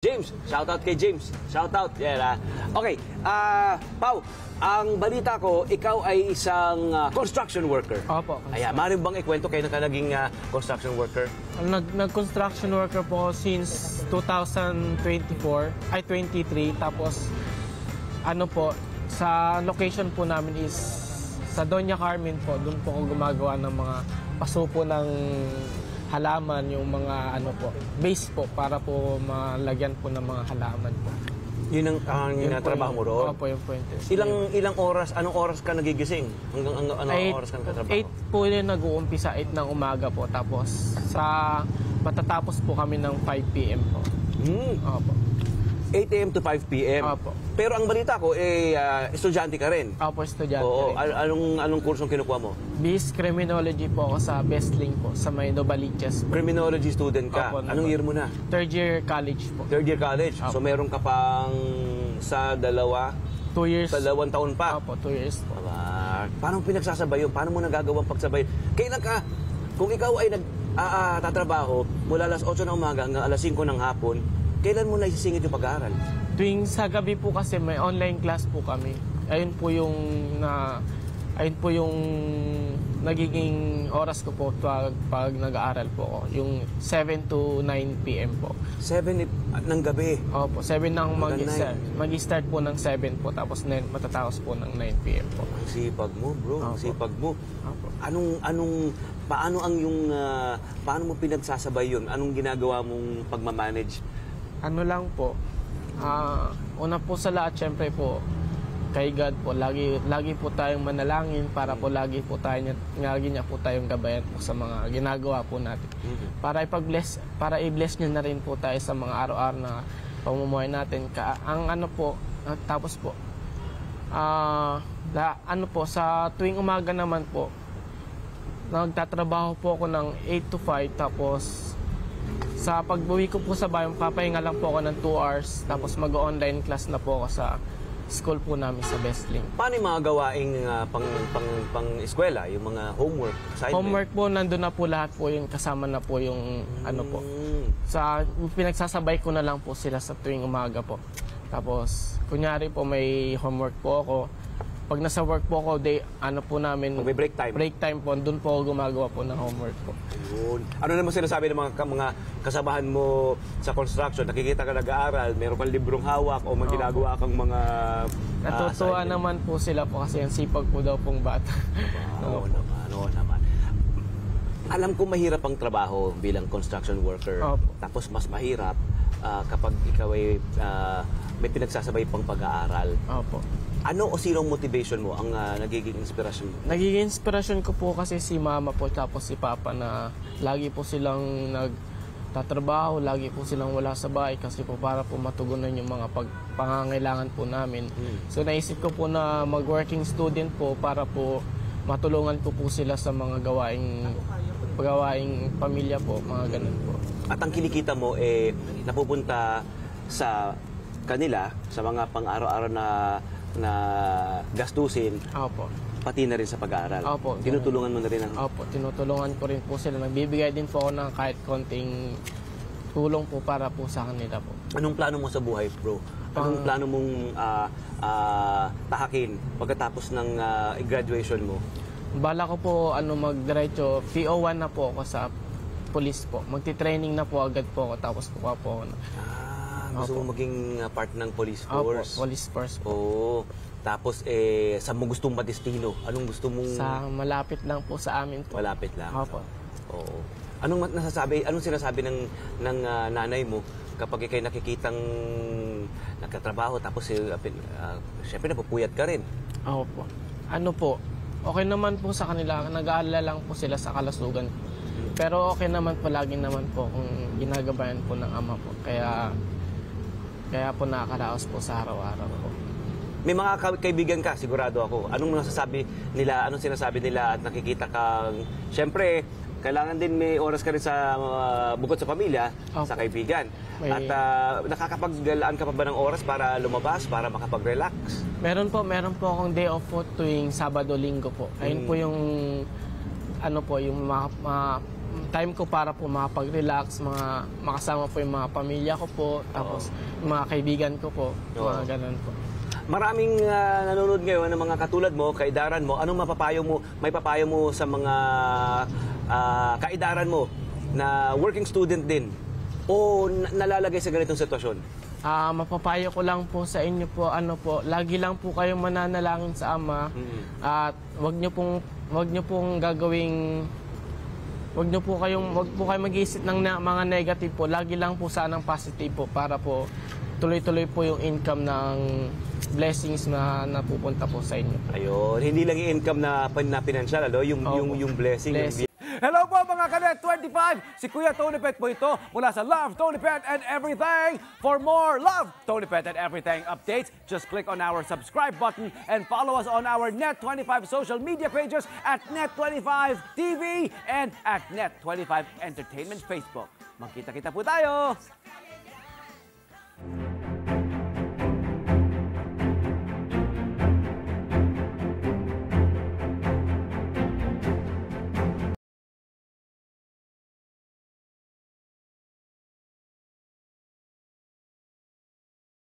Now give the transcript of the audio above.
James, shoutout kay James. Shoutout. Yeah, okay, Pau, ang balita ko, ikaw ay isang construction worker. Opo. Ayan, maaaring bang ikwento kayo na ka naging construction worker? Nag-construction worker po since 2024, ay 23. Tapos, ano po, sa location po namin is sa Doña Carmen po. Doon po ako gumagawa ng mga pasupo ng halaman, yung mga ano po, base po para po malagyan po ng mga halaman po. Yun ang trabaho mo roon? Opo, yung point. Ilang oras, anong oras ka nagigising? Anong oras ka nagtatrabaho? 8 po yun nag-uumpisa, 8 ng umaga po. Tapos matatapos po kami ng 5 p.m. po. Opo. 8 a.m. to 5 p.m. Opo. Pero ang balita ko, estudyante ka rin. Opo, estudyante Oo. rin. Anong kursong kinukuha mo? BS Criminology po ako sa Bestling po, sa may Novaliches po. Criminology student ka. Opo, Anong year mo na? Third year college po. Third year college. Opo. So meron ka pang sa 2 years. 2 taon pa. Opo, 2 years po. Paano pinagsasabay yun? Paano mo nagagawang pagsabay? Kailan ka, kung ikaw ay tatrabaho mula alas 8 ng umaga hanggang alas 5 ng hapon, kailan mo naisisingit yung pag-aaral? Tuwing sa gabi po kasi may online class po kami. Ayun po yung nagiging oras ko po pag nag-aaral po ako. Yung 7 to 9 p.m. po. 7 ng gabi? Opo, 7 ng mag-start po ng 7 po, tapos matatapos po ng 9 p.m. po. Ang sipag mo, bro. Ang Opo. sipag mo. Opo. Paano mo pinagsasabay yun? Anong ginagawa mong pagmamanage? Ano lang po, una po sa lahat, syempre po, kay God po, lagi po tayong manalangin para po lagi niya po tayong gabayan po sa mga ginagawa po natin. Para i-bless niya na rin po tayo sa mga araw-araw na pamumuhay natin. Tapos po, sa tuwing umaga naman po, nagtatrabaho po ako ng 8 to 5, tapos sa pag-uwi ko po sa bahay, papahinga lang po ako ng 2 hours, tapos mag-online class na po ako sa school po namin sa Bestling. Paano yung mga gawaing pang-eskwela, yung mga homework, assignment? Homework po, nandun na po lahat po yung kasama na po yung ano po. Pinagsasabay ko na lang po sila sa tuwing umaga po. Tapos, kunyari po may homework po ako. Pag nasa work po ako, may break time po, doon po ako gumagawa po ng homework po. Yun. Ano naman sinasabi ng mga kasamahan mo sa construction? Nakikita ka nag-aaral, meron kang librong hawak o ginagawa kang mga natutuwa naman po sila po kasi ang sipag po daw pong bata. Oo naman. Alam ko mahirap ang trabaho bilang construction worker. Opo. Tapos mas mahirap kapag ikaw ay may pinagsasabay pang pag-aaral. Opo. Ano o sinong motivation mo ang nagiging inspirasyon mo? Nagiging inspirasyon ko po kasi si mama po tapos si papa na lagi po silang nagtatrabaho, lagi po silang wala sa bahay kasi po para po matugunan yung mga pangangailangan po namin. So naisip ko po na mag-working student po para po matulungan po sila sa mga gawaing pamilya po, mga ganun po. At ang kinikita mo napupunta sa kanila, sa mga pang-araw-araw na gastusin, Opo. pati na rin sa pag-aaral. Opo. Tinutulungan mo na rin Opo, tinutulungan ko rin po sila. Nagbibigay din po ako ng kahit konting tulong po para po sa kanila po. Anong plano mo sa buhay, bro? Anong plano mong tahakin pagkatapos ng graduation mo? Bala ko po magdiretso, PO1 na po ako sa police po. Magti-training na po agad po ako, tapos po ako. Gusto mo maging part ng police force? Opo, police force po. Oo. Tapos, saan mo gustong madestino? Anong gusto mong... Sa malapit lang po sa amin po. Malapit lang? Opo. Oo. Anong sinasabi ng nanay mo kapag ikay nakikitang nagkatrabaho tapos syempre napupuyat ka rin? Opo. Okay naman po sa kanila. Nag-aalala lang po sila sa kalusugan. Pero okay naman po, lagi naman po kung ginagabayan po ng ama po. Kaya po nakakaraos po sa araw-araw po. May mga kaibigan ka, sigurado ako. Anong sinasabi nila at nakikita kang... Siyempre, kailangan din may oras ka rin sa bukod sa pamilya, sa kaibigan. At nakakapaglaan ka pa ba ng oras para lumabas, para makapag-relax? Meron po akong day off po tuwing Sabado-Linggo po. Ayun po yung time ko para po makapag-relax, makasama po yung mga pamilya ko po, tapos mga kaibigan ko po, mga ganun po. Maraming nanonood ngayon ng mga katulad mo, kaidaran mo. Anong may papayo mo sa mga kaidaran mo na working student din o nalalagay sa ganitong sitwasyon? Mapapayo ko lang po sa inyo po, lagi lang po kayong mananalangin sa Ama at wag niyo pong gagawing wag po kayong mag-isip ng mga negative po. Lagi lang po sanang positive po para po tuloy-tuloy po yung income ng blessings na napupunta po sa inyo. Ayun, hindi lang yung income na pinansyal, yung blessing. Hello po mga Kanet 25! Si Kuya Tony Pet po ito mula sa Love, Tony Pet and Everything. For more Love, Tony Pet and Everything updates, just click on our subscribe button and follow us on our Net25 social media pages at Net25 TV and at Net25 Entertainment Facebook. Magkita-kita po tayo!